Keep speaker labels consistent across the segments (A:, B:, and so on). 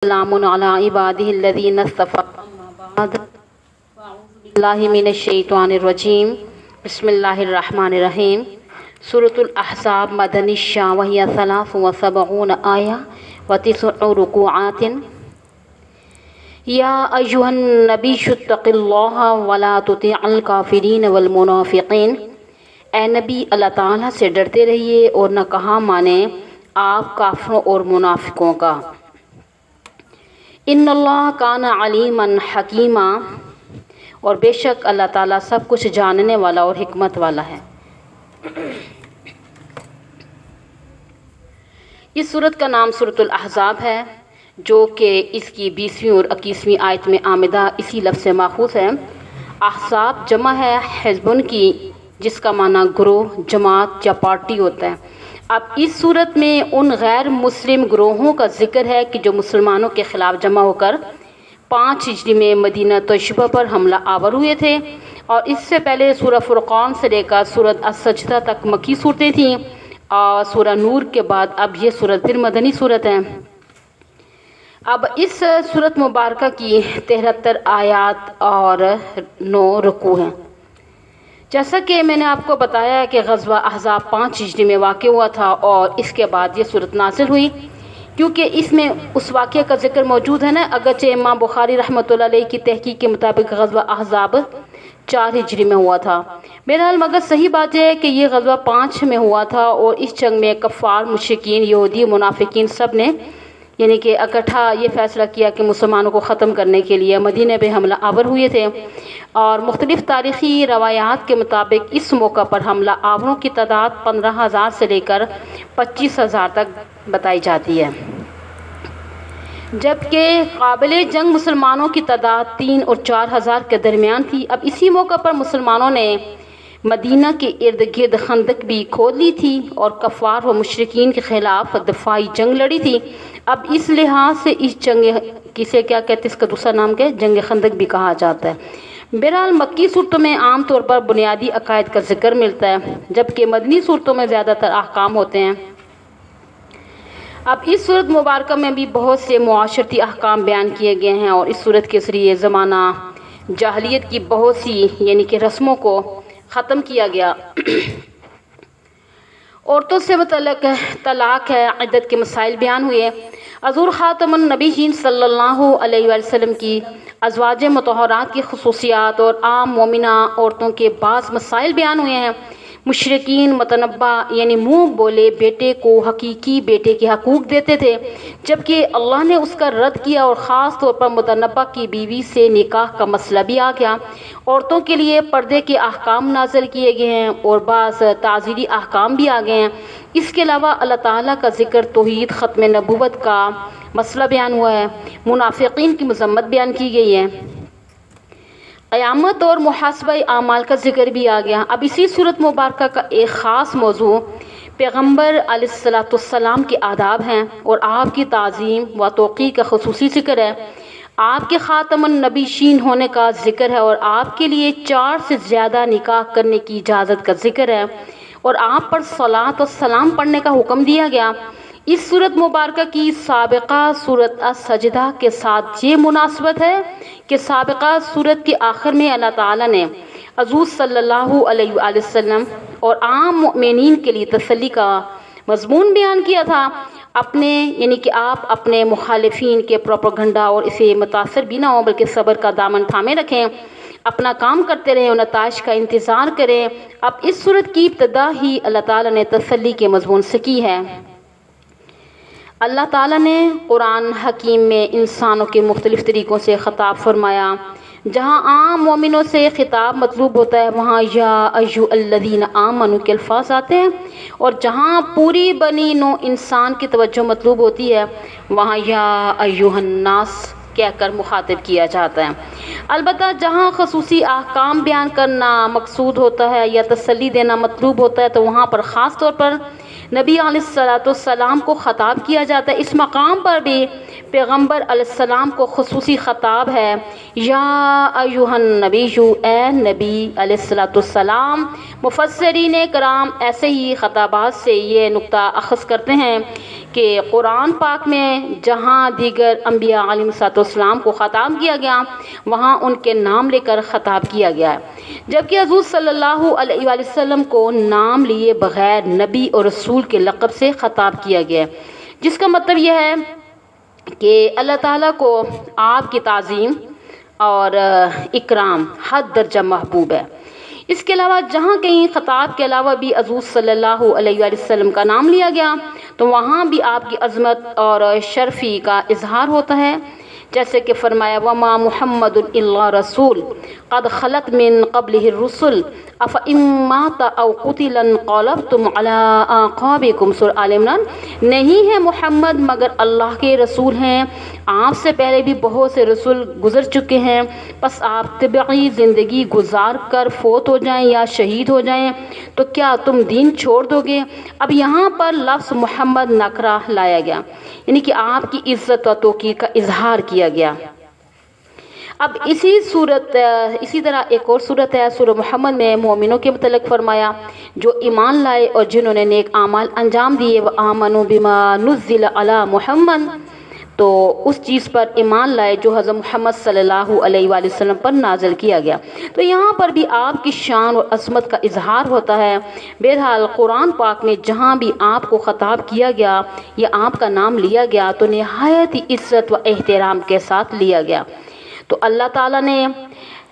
A: سلام علی عبادہ الذین اصطفى اما بعد فاعوذ باللہ من الشیطان الرجیم بسم اللہ الرحمن الرحیم سورۃ الاحزاب مدنی الشاء وهي 73 آیہ و9 رکوعات یا ایھا النبی اتق اللہ ولا تطع الکافرین والمنافقین، اے نبی اللہ تعالیٰ سے ڈرتے رہیے اور نہ کہا مانیں آپ کافروں اور منافقوں کا۔ ان اللہ کان علیما حکیما، اور بے شک اللہ تعالیٰ سب کچھ جاننے والا اور حکمت والا ہے۔ اس صورت کا نام سورۃ الاحزاب ہے، جو کہ اس کی 20ویں اور 21ویں آیت میں آمدہ اسی لفظ سے ماخوذ ہے۔ احزاب جمع ہے حزبن کی، جس کا معنی گروہ، جماعت یا پارٹی ہوتا ہے۔ اب اس صورت میں ان غیر مسلم گروہوں کا ذکر ہے کہ جو مسلمانوں کے خلاف جمع ہو کر 5 ہجری میں مدینہ طیبہ پر حملہ آور ہوئے تھے، اور اس سے پہلے سورہ فرقان سے لے کر سورہ السجدہ تک مکی صورتیں تھیں، اور سورہ نور کے بعد اب یہ صورت پھر مدنی صورت ہے۔ اب اس صورت مبارکہ کی 73 آیات اور 9 رکوع ہیں۔ جیسا کہ میں نے آپ کو بتایا کہ غزوہ احزاب 5 ہجری میں واقع ہوا تھا، اور اس کے بعد یہ صورت نازل ہوئی، کیونکہ اس میں اس واقعے کا ذکر موجود ہے نا، اگرچہ امام بخاری رحمۃ اللہ علیہ کی تحقیق کے مطابق غزوہ احزاب 4 ہجری میں ہوا تھا۔ بہرحال مگر صحیح بات ہے کہ یہ غزوہ 5 میں ہوا تھا، اور اس جنگ میں کفار، مشرکین، یہودی، منافقین سب نے یعنی کہ اکٹھا یہ فیصلہ کیا کہ مسلمانوں کو ختم کرنے کے لیے مدینہ پہ حملہ آور ہوئے تھے، اور مختلف تاریخی روایات کے مطابق اس موقع پر حملہ آوروں کی تعداد 15,000 سے لے کر 25,000 تک بتائی جاتی ہے، جبکہ قابل جنگ مسلمانوں کی تعداد 3 اور 4,000 کے درمیان تھی۔ اب اسی موقع پر مسلمانوں نے مدینہ کے ارد گرد خندق بھی کھود لی تھی، اور کفار و مشرکین کے خلاف دفاعی جنگ لڑی تھی۔ اب اس لحاظ سے اس جنگ کسے کیا کہتے ہیں، اس کا دوسرا نام کیا ہے، جنگ خندق بھی کہا جاتا ہے۔ بہرحال مکی صورتوں میں عام طور پر بنیادی عقائد کا ذکر ملتا ہے، جبکہ مدنی صورتوں میں زیادہ تر احکام ہوتے ہیں۔ اب اس صورت مبارکہ میں بھی بہت سے معاشرتی احکام بیان کیے گئے ہیں، اور اس صورت کے ذریعے زمانہ جاہلیت کی بہت سی یعنی کہ رسموں کو ختم کیا گیا۔ عورتوں سے متعلق طلاق ہے، عدت کے مسائل بیان ہوئے۔ حضور خاتم النبیین صلی اللہ علیہ وآلہ وسلم کی ازواج مطہرات کی خصوصیات اور عام مومنہ عورتوں کے بعض مسائل بیان ہوئے ہیں۔ مشرکین متنبع یعنی منہ بولے بیٹے کو حقیقی بیٹے کے حقوق دیتے تھے، جبکہ اللہ نے اس کا رد کیا، اور خاص طور پر متنبع کی بیوی سے نکاح کا مسئلہ بھی آ گیا۔ عورتوں کے لیے پردے کے احکام نازل کیے گئے ہیں، اور بعض تعزیری احکام بھی آ گئے ہیں۔ اس کے علاوہ اللہ تعالیٰ کا ذکر، توحید، ختم نبوت کا مسئلہ بیان ہوا ہے، منافقین کی مذمت بیان کی گئی ہے، قیامت اور محاسبہ اعمال کا ذکر بھی آ گیا۔ اب اسی صورت مبارکہ کا ایک خاص موضوع پیغمبر علیہ السلام کے آداب ہیں، اور آپ کی تعظیم و توقیر کا خصوصی ذکر ہے۔ آپ کے خاتم النبیین ہونے کا ذکر ہے، اور آپ کے لیے 4 سے زیادہ نکاح کرنے کی اجازت کا ذکر ہے، اور آپ پر صلاۃ و سلام پڑھنے کا حکم دیا گیا۔ اس صورت مبارکہ کی سابقہ صورت السجدہ کے ساتھ یہ مناسبت ہے کہ سابقہ صورت کے آخر میں اللہ تعالیٰ نے حضور صلی اللہ علیہ وآلہ وسلم اور عام مؤمنین کے لیے تسلی کا مضمون بیان کیا تھا، اپنے یعنی کہ آپ اپنے مخالفین کے پروپیگنڈا اور اسے متاثر بھی نہ ہوں، بلکہ صبر کا دامن تھامے رکھیں، اپنا کام کرتے رہیں اور نتائج کا انتظار کریں۔ اب اس صورت کی ابتدا ہی اللہ تعالیٰ نے تسلی کے مضمون سے کی ہے۔ اللہ تعالیٰ نے قرآن حکیم میں انسانوں کے مختلف طریقوں سے خطاب فرمایا۔ جہاں عام مومنوں سے خطاب مطلوب ہوتا ہے، وہاں یا ایھا الذین آمنوا کے الفاظ آتے ہیں، اور جہاں پوری بنی نوع انسان کی توجہ مطلوب ہوتی ہے، وہاں یا ایھا الناس کہہ کر مخاطب کیا جاتا ہے۔ البتہ جہاں خصوصی احکام بیان کرنا مقصود ہوتا ہے یا تسلی دینا مطلوب ہوتا ہے، تو وہاں پر خاص طور پر نبی علیہ السلام کو خطاب کیا جاتا ہے۔ اس مقام پر بھی پیغمبر علیہ السلام کو خصوصی خطاب ہے، یا ایھا النبی، اے نبی علیہ السلام۔ مفسرین کرام ایسے ہی خطابات سے یہ نقطہ اخذ کرتے ہیں کہ قرآن پاک میں جہاں دیگر انبیاء علیہ السلام کو خطاب کیا گیا وہاں ان کے نام لے کر خطاب کیا گیا ہے، جبکہ حضور صلی اللہ علیہ وآلہ وسلم کو نام لیے بغیر نبی اور رسول کے لقب سے خطاب کیا گیا ہے، جس کا مطلب یہ ہے کہ اللہ تعالیٰ کو آپ کی تعظیم اور اکرام حد درجہ محبوب ہے۔ اس کے علاوہ جہاں کہیں خطاب کے علاوہ بھی حضور صلی اللہ علیہ وآلہ وسلم کا نام لیا گیا تو وہاں بھی آپ کی عظمت اور شرفی کا اظہار ہوتا ہے، جیسے کہ فرمایا وما محمد الا رسول قد خلت من قبلہ الرسل افإن مات او قتل انقلبتم علی اعقابکم، سورہ آل عمران۔ نہیں ہے محمد مگر اللہ کے رسول ہیں، آپ سے پہلے بھی بہت سے رسول گزر چکے ہیں، بس آپ طبعی زندگی گزار کر فوت ہو جائیں یا شہید ہو جائیں تو کیا تم دین چھوڑ دو گے؟ اب یہاں پر لفظ محمد نکرہ لایا گیا، یعنی کہ آپ کی عزت و توقیر کا اظہار کیا گیا۔ اب اسی طرح ایک اور صورت ہے سورہ محمد میں مومنوں کے متعلق فرمایا جو ایمان لائے اور جنہوں نے نیک اعمال انجام دیے، وآمنوا بما نزل علی محمد، تو اس چیز پر ایمان لائے جو حضرت محمد صلی اللہ علیہ وآلہ وسلم پر نازل کیا گیا۔ تو یہاں پر بھی آپ کی شان اور عظمت کا اظہار ہوتا ہے۔ بہرحال قرآن پاک میں جہاں بھی آپ کو خطاب کیا گیا یا آپ کا نام لیا گیا تو نہایت ہی عزت و احترام کے ساتھ لیا گیا۔ تو اللہ تعالیٰ نے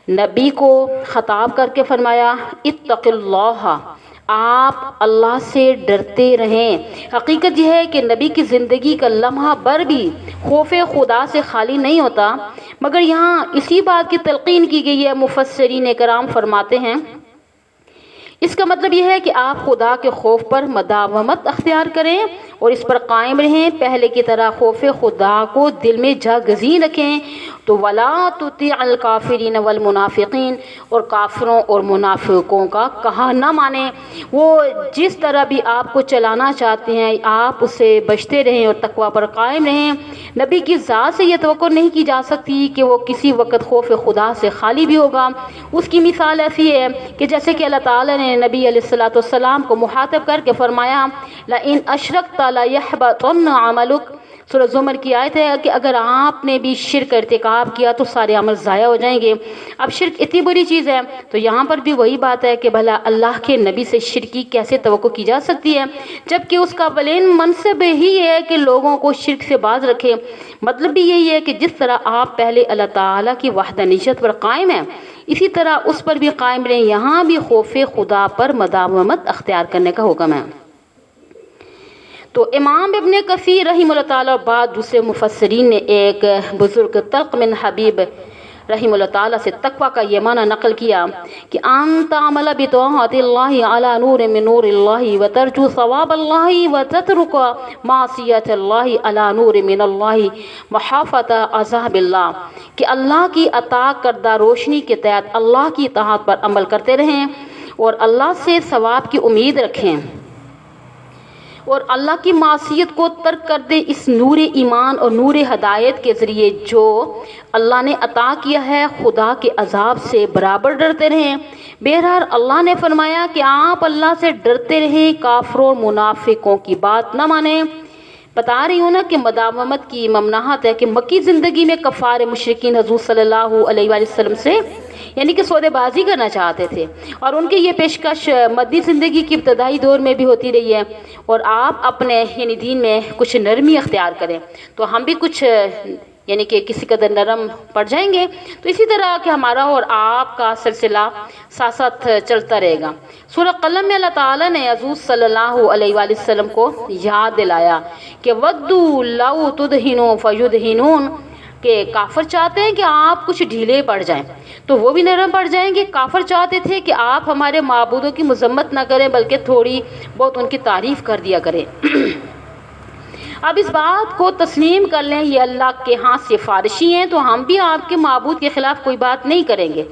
A: نبی کو خطاب کر کے فرمایا اتق اللہ، آپ اللہ سے ڈرتے رہیں۔ حقیقت یہ ہے کہ نبی کی زندگی کا لمحہ بھر بھی خوف خدا سے خالی نہیں ہوتا، مگر یہاں اسی بات کی تلقین کی گئی ہے۔ مفسرین کرام فرماتے ہیں اس کا مطلب یہ ہے کہ آپ خدا کے خوف پر مداومت اختیار کریں اور اس پر قائم رہیں، پہلے کی طرح خوف خدا کو دل میں جاگزین رکھیں۔ تو ولا تطیع الکافرین والمنافقین، اور کافروں اور منافقوں کا کہا نہ مانیں۔ وہ جس طرح بھی آپ کو چلانا چاہتے ہیں آپ اس سے بچتے رہیں اور تقوی پر قائم رہیں۔ نبی کی ذات سے یہ توقع نہیں کی جا سکتی کہ وہ کسی وقت خوف خدا سے خالی بھی ہوگا۔ اس کی مثال ایسی ہے کہ جیسے کہ اللہ تعالیٰ نے نبی علیہ السلام کو مخاطب کر کے فرمایا لئن اشرکت لیحبطن عملک، سورہ زمر کی آیت ہے کہ اگر آپ نے بھی شرک کا ارتکاب کیا تو سارے عمل ضائع ہو جائیں گے۔ اب شرک اتنی بری چیز ہے، تو یہاں پر بھی وہی بات ہے کہ بھلا اللہ کے نبی سے شرک کی کیسے توقع کی جا سکتی ہے، جبکہ اس کا اولین منصب ہی ہے کہ لوگوں کو شرک سے باز رکھے۔ مطلب بھی یہی ہے کہ جس طرح آپ پہلے اللہ تعالیٰ کی وحدانیت پر قائم ہیں اسی طرح اس پر بھی قائم رہیں۔ یہاں بھی خوف خدا پر مداومت اختیار کرنے کا حکم ہے۔ تو امام ابن کثیر رحمہ اللہ تعالیٰ اور بعد دوسرے مفسرین نے ایک بزرگ طلق بن حبیب رحمہ اللہ تعالیٰ سے تقوی کا یہ معنی نقل کیا کہ ان تعمل بطاعت اللہ علی نور من نور اللہ وترجو ثواب اللہ وتترک معصیت اللہ علی نور من اللہ محافظۃ عذاب اللہ، کہ اللہ کی عطا کردہ روشنی کے تحت اللہ کی اطاعت پر عمل کرتے رہیں اور اللہ سے ثواب کی امید رکھیں اور اللہ کی معصیت کو ترک کر دے اس نور ایمان اور نور ہدایت کے ذریعے جو اللہ نے عطا کیا ہے خدا کے عذاب سے برابر ڈرتے رہیں۔ بہرحال اللہ نے فرمایا کہ آپ اللہ سے ڈرتے رہیں، کافروں منافقوں کی بات نہ مانیں۔ بتا رہی ہوں نا کہ مداومت کی ممنوعات ہے کہ مکی زندگی میں کفار مشرکین حضور صلی اللہ علیہ وآلہ وسلم سے یعنی کہ سودے بازی کرنا چاہتے تھے، اور ان کی یہ پیشکش مدنی زندگی کی ابتدائی دور میں بھی ہوتی رہی ہے، اور آپ اپنے یعنی دین میں کچھ نرمی اختیار کریں تو ہم بھی کچھ یعنی کہ کسی قدر نرم پڑ جائیں گے۔ تو اسی طرح کہ ہمارا اور آپ کا سلسلہ ساتھ ساتھ چلتا رہے گا۔ سورہ قلم میں اللہ تعالیٰ نے حضور صلی اللہ علیہ وآلہ وسلم کو یاد دلایا کہ وَدُّوا لَوْ تُدْهِنُوا فَيُدْهِنُونَ، کہ کافر چاہتے ہیں کہ آپ کچھ ڈھیلے پڑ جائیں تو وہ بھی نرم پڑ جائیں گے۔ کافر چاہتے تھے کہ آپ ہمارے معبودوں کی مذمت نہ کریں بلکہ تھوڑی بہت ان کی تعریف کر دیا کریں۔ اب اس بات کو تسلیم کر لیں یہ اللہ کے ہاں سفارشی ہیں، تو ہم بھی آپ کے معبود کے خلاف کوئی بات نہیں کریں گے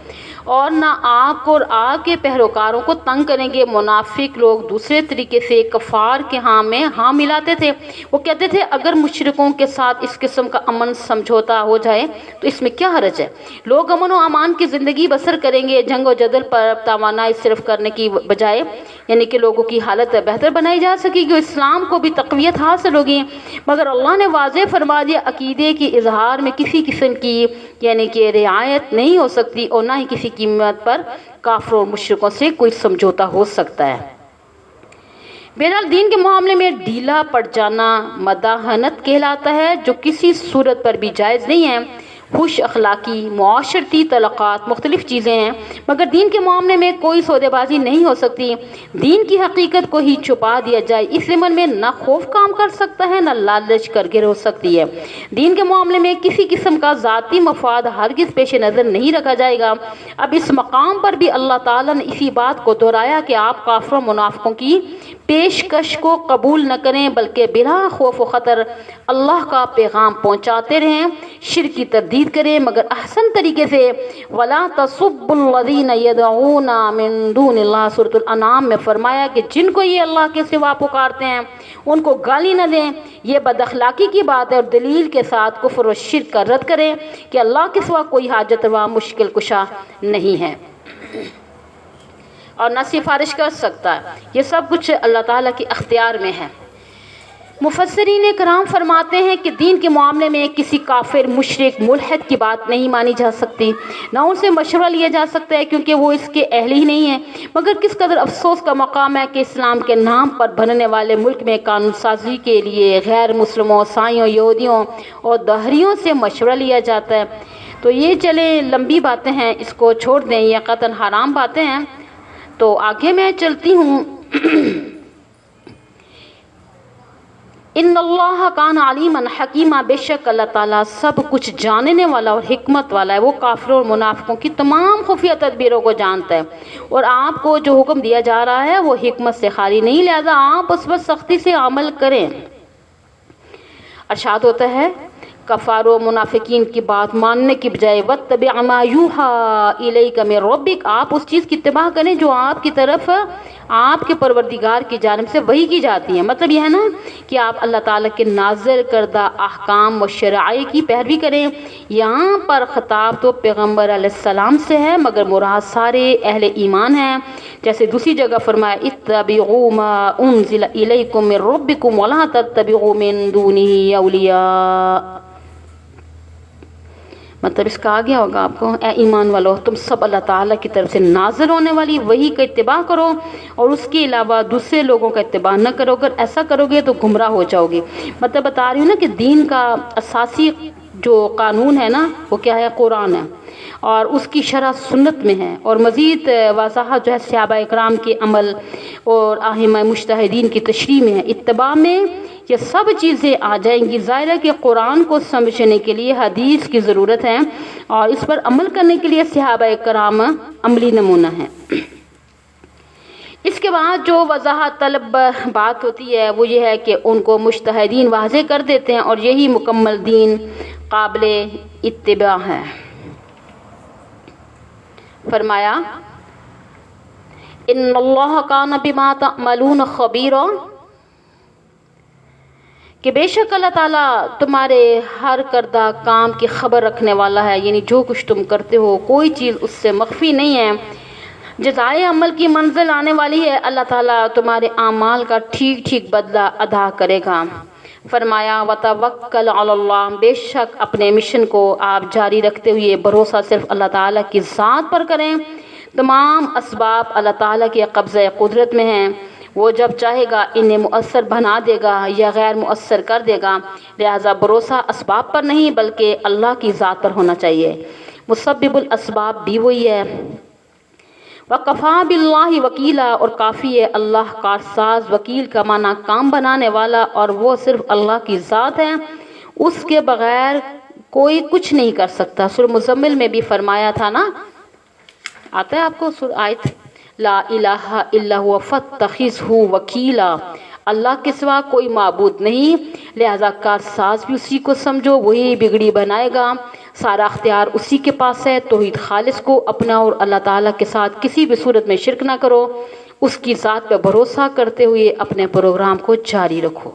A: اور نہ آپ کو اور آپ کے پیروکاروں کو تنگ کریں گے۔ منافق لوگ دوسرے طریقے سے کفار کے ہاں میں ہاں ملاتے تھے، وہ کہتے تھے اگر مشرکوں کے ساتھ اس قسم کا امن سمجھوتا ہو جائے تو اس میں کیا حرج ہے، لوگ امن و امان کی زندگی بسر کریں گے، جنگ و جدل پر توانائی صرف کرنے کی بجائے یعنی کہ لوگوں کی حالت بہتر بنائی جا سکے گی، اسلام کو بھی تقویت حاصل ہوگی۔ مگر اللہ نے واضح فرما دیا عقیدے کی اظہار میں کسی قسم کی یعنی کہ رعایت نہیں ہو سکتی اور نہ ہی کسی قیمت پر کافروں اور مشرکوں سے کوئی سمجھوتا ہو سکتا ہے۔ بہرحال دین کے معاملے میں ڈھیلا پڑ جانا مداہنت کہلاتا ہے، جو کسی صورت پر بھی جائز نہیں ہے۔ خوش اخلاقی معاشرتی تعلقات مختلف چیزیں ہیں، مگر دین کے معاملے میں کوئی سودے بازی نہیں ہو سکتی۔ دین کی حقیقت کو ہی چھپا دیا جائے اس ضمن میں نہ خوف کام کر سکتا ہے نہ لالچ کارگر ہو سکتی ہے۔ دین کے معاملے میں کسی قسم کا ذاتی مفاد ہرگز پیش نظر نہیں رکھا جائے گا۔ اب اس مقام پر بھی اللہ تعالیٰ نے اسی بات کو دہرایا کہ آپ کافروں منافقوں کی پیشکش کو قبول نہ کریں بلکہ بلا خوف و خطر اللہ کا پیغام پہنچاتے رہیں، شرک کی تردید کریں مگر احسن طریقے سے۔ وَلَا تَسُبُّوا الَّذِينَ يَدْعُونَ مِن دُونِ اللَّهِ سورۃ الانعام میں فرمایا کہ جن کو یہ اللہ کے سوا پکارتے ہیں ان کو گالی نہ دیں، یہ بد اخلاقی کی بات ہے، اور دلیل کے ساتھ کفر و شرک کا رد کریں کہ اللہ کے سوا کوئی حاجت روا مشکل کشا نہیں ہے اور نہ سفارش کر سکتا ہے، یہ سب کچھ اللہ تعالیٰ کے اختیار میں ہے۔ مفسرین کرام فرماتے ہیں کہ دین کے معاملے میں کسی کافر مشرک ملحد کی بات نہیں مانی جا سکتی، نہ ان سے مشورہ لیا جا سکتا ہے کیونکہ وہ اس کے اہل ہی نہیں ہیں۔ مگر کس قدر افسوس کا مقام ہے کہ اسلام کے نام پر بننے والے ملک میں قانون سازی کے لیے غیر مسلموں، عیسائیوں، یہودیوں اور دہریوں سے مشورہ لیا جاتا ہے۔ تو یہ چلیں لمبی باتیں ہیں، اس کو چھوڑ دیں، یہ قطعاً حرام باتیں ہیں۔ تو آگے میں چلتی ہوں۔ ان اللہ کان علیما حکیما، بے شک اللہ تعالیٰ سب کچھ جاننے والا اور حکمت والا ہے، وہ کافروں اور منافقوں کی تمام خفیہ تدبیروں کو جانتا ہے اور آپ کو جو حکم دیا جا رہا ہے وہ حکمت سے خالی نہیں، لہذا آپ اس پر سختی سے عمل کریں۔ ارشاد ہوتا ہے کفار و منافقین کی بات ماننے کی بجائے واتبع ما یوحی الیک من ربک، آپ اس چیز کی اتباع کریں جو آپ کی طرف آپ کے پروردگار کی جانب سے وحی کی جاتی ہے۔ مطلب یہ ہے نا کہ آپ اللہ تعالیٰ کے نازل کردہ احکام و شرائع کی پیروی کریں۔ یہاں پر خطاب تو پیغمبر علیہ السلام سے ہے مگر مراد سارے اہل ایمان ہیں، جیسے دوسری جگہ فرمایا اتبعوا ما انزل الیکم من ربکم ولا تتبعوا من دونہ اولیاء۔ مطلب اس کا آ گیا ہوگا آپ کو، اے ایمان والو تم سب اللہ تعالیٰ کی طرف سے نازل ہونے والی وحی کا اتباع کرو اور اس کے علاوہ دوسرے لوگوں کا اتباع نہ کرو، اگر ایسا کرو گے تو گمراہ ہو جاؤ گے۔ مطلب بتا رہی ہوں نا کہ دین کا اساسی جو قانون ہے نا وہ کیا ہے، قرآن ہے، اور اس کی شرح سنت میں ہے، اور مزید وضاحت جو ہے صحابہ اکرام کے عمل اور ائمہ مجتہدین کی تشریح میں ہے۔ اتباع میں یہ سب چیزیں آ جائیں گی۔ ظاہر ہے کہ قرآن کو سمجھنے کے لیے حدیث کی ضرورت ہے اور اس پر عمل کرنے کے لیے صحابہ کرام عملی نمونہ ہیں۔ اس کے بعد جو وضاحت طلب بات ہوتی ہے وہ یہ ہے کہ ان کو مجتہدین واضح کر دیتے ہیں اور یہی مکمل دین قابل اتباع ہے۔ فرمایا ان اللہ کان بما تعملون خبیرا، کہ بے شک اللہ تعالیٰ تمہارے ہر کردہ کام کی خبر رکھنے والا ہے، یعنی جو کچھ تم کرتے ہو کوئی چیز اس سے مخفی نہیں ہے۔ جزائے عمل کی منزل آنے والی ہے، اللہ تعالیٰ تمہارے اعمال کا ٹھیک ٹھیک بدلہ ادا کرے گا۔ فرمایا وتوکل علی اللہ، بے شک اپنے مشن کو آپ جاری رکھتے ہوئے بھروسہ صرف اللہ تعالیٰ کی ذات پر کریں۔ تمام اسباب اللہ تعالیٰ کے قبضہ قدرت میں ہیں، وہ جب چاہے گا انہیں مؤثر بنا دے گا یا غیر مؤثر کر دے گا، لہذا بھروسہ اسباب پر نہیں بلکہ اللہ کی ذات پر ہونا چاہیے۔ مسبب الاسباب بھی وہی ہے۔ وَقَفَى بِاللَّهِ وَكِيلًا، اور کافی ہے اللہ کارساز، وکیل کا معنی کام بنانے والا، اور وہ صرف اللہ کی ذات ہے، اس کے بغیر کوئی کچھ نہیں کر سکتا۔ سورہ مزمل میں بھی فرمایا تھا نا، آتا ہے آپ کو آیت لا الہ الا ہوا فاتخذہ وکیلا، اللہ کے سوا کوئی معبود نہیں، لہذا کار ساز بھی اسی کو سمجھو، وہی بگڑی بنائے گا، سارا اختیار اسی کے پاس ہے۔ توحید خالص کو اپنا اور اللہ تعالیٰ کے ساتھ کسی بھی صورت میں شرک نہ کرو، اس کی ذات پہ بھروسہ کرتے ہوئے اپنے پروگرام کو جاری رکھو۔